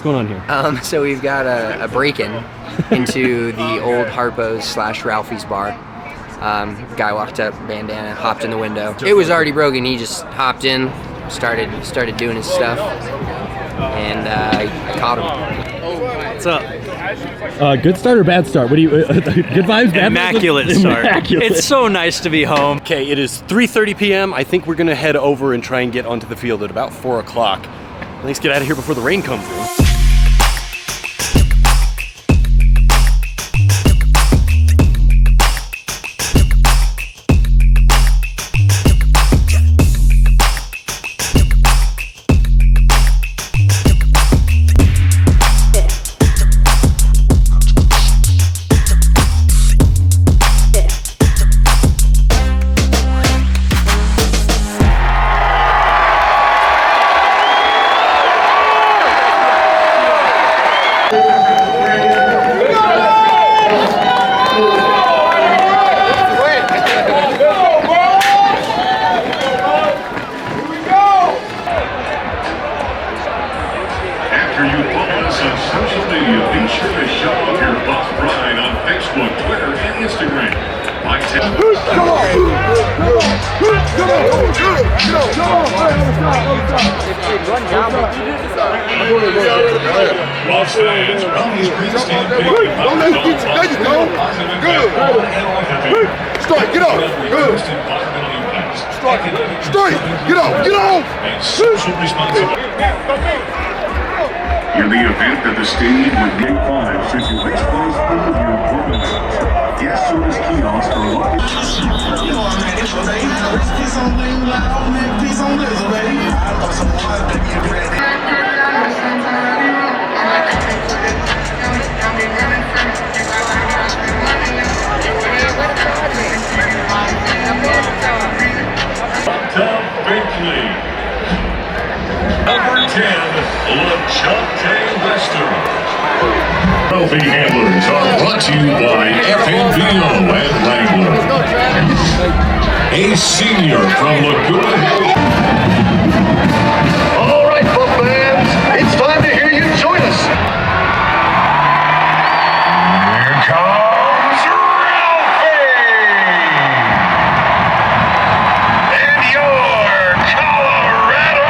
going on here? So we've got a break-in into the old Harpo's / Ralphie's bar. Guy walked up, bandana, hopped in the window. It was already broken. He just hopped in, started doing his stuff, and I caught him. What's up? Good start or bad start? What do you? Good vibes, bad Immaculate vibes? start. Immaculate. It's so nice to be home. Okay, it is 3:30 p.m. I think we're gonna head over and try and get onto the field at about 4 o'clock. Let's get out of here before the rain comes in. Straight, get up. Good. Straight, get up, get up. In the event that the stadium would get 5, should you misplace food, your equipment. Guest service kiosks are Number 10, LaJohntay Wester. Trophy handlers are brought to you by FNBO and Wrangler. A senior from Laguna Hill. All right, Buff fans, it's time to hear you join us. Here comes Ralphie! And your Colorado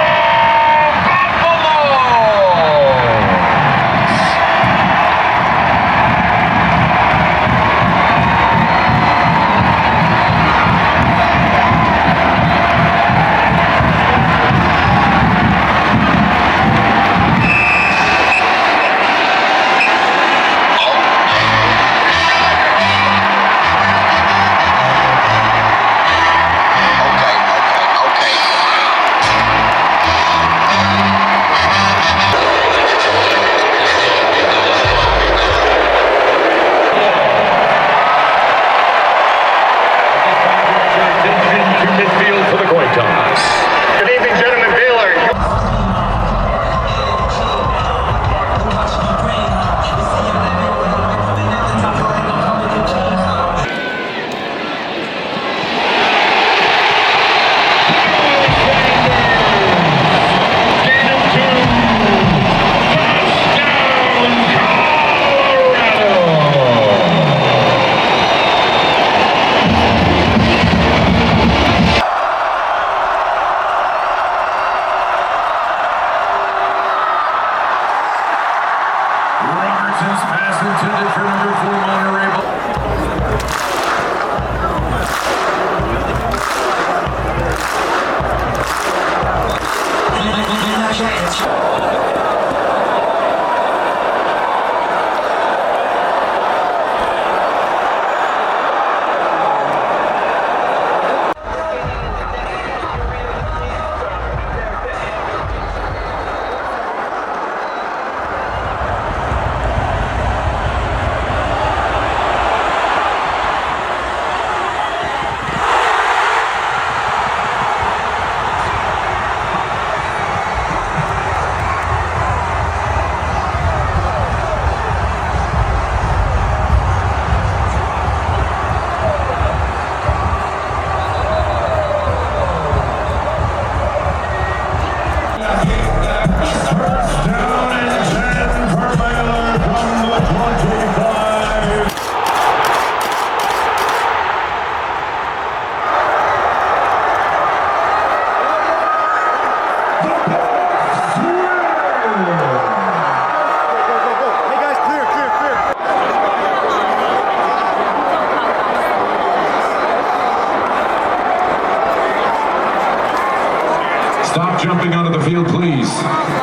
jumping onto the field, please.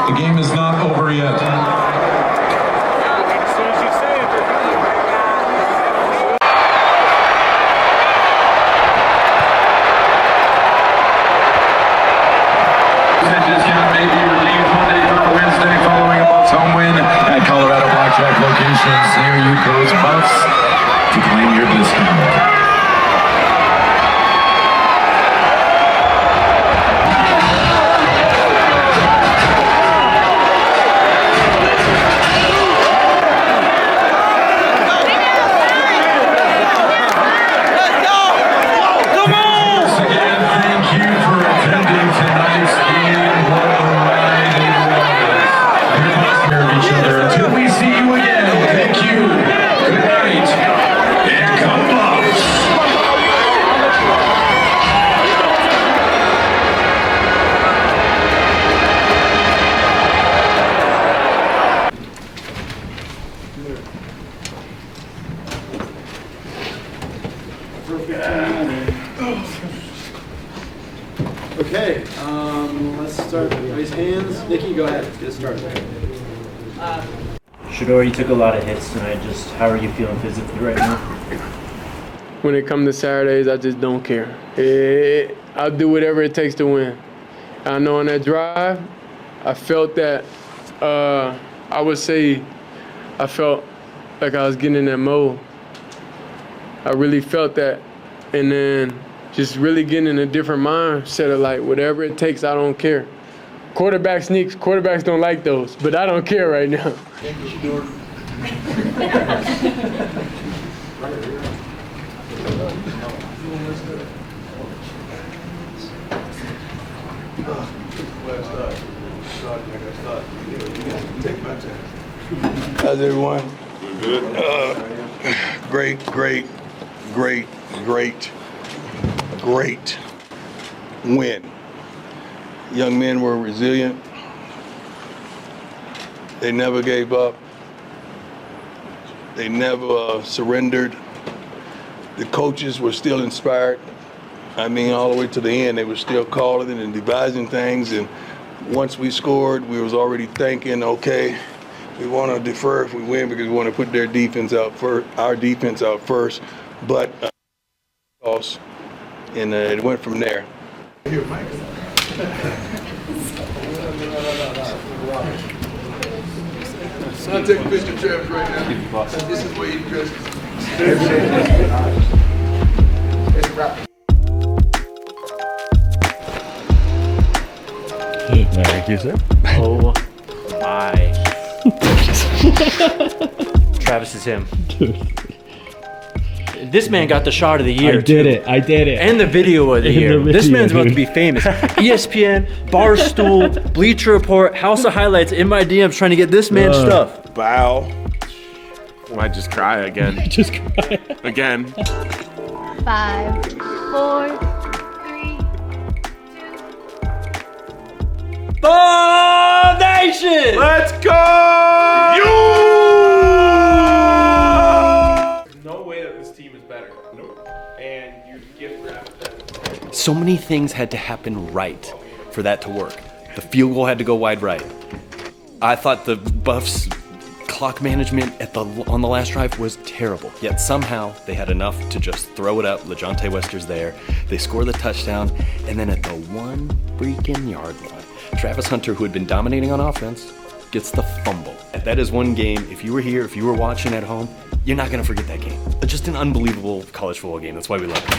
The game is not over yet. Maybe relieved Monday through Wednesday following a Buffs home win at Colorado Blackjack locations. There you go, Buffs, to claim your discount. Okay, let's start. Raise hands. Nikki, go ahead. Get started. Shedeur, you took a lot of hits tonight. Just how are you feeling physically right now? When it comes to Saturdays, I just don't care. I'll do whatever it takes to win. I know on that drive, I felt that, I would say, I felt like I was getting in that mode. I really felt that. And then just really getting in a different mindset of like, whatever it takes, I don't care. Quarterback sneaks, quarterbacks don't like those, but I don't care right now. Thank you, Shedeur. How's everyone? Good. Great win. Young men were resilient. They never gave up. They never surrendered. The coaches were still inspired. I mean, all the way to the end, they were still calling and devising things. And once we scored, we was already thinking, okay, we want to defer if we win because we want to put their defense out first, our defense out first. But and it went from there. Here, Mike. I'll take a picture of Travis right now. This is where you dress. It's a wrap. Thank you, sir. Oh my. Travis is him. This man got the shot of the year. I did it. And the video of the year. This man's about to be famous. ESPN, Barstool, Bleacher Report, House of Highlights in my DMs trying to get this man stuff. Bow. Might just cry again. Just cry. Again. 5, 4, 3, 2. Ball Nation! Let's go! No way that this team is better. Nope. And you gift wrap that. So many things had to happen right for that to work. The field goal had to go wide right. I thought the Buffs' clock management on the last drive was terrible. Yet somehow they had enough to just throw it up. LaJohntay Wester's there. They score the touchdown, and then at the 1 freaking yard line, Travis Hunter, who had been dominating on offense, gets the fumble. That is one game, if you were here, if you were watching at home, you're not gonna forget that game. Just an unbelievable college football game. That's why we love it.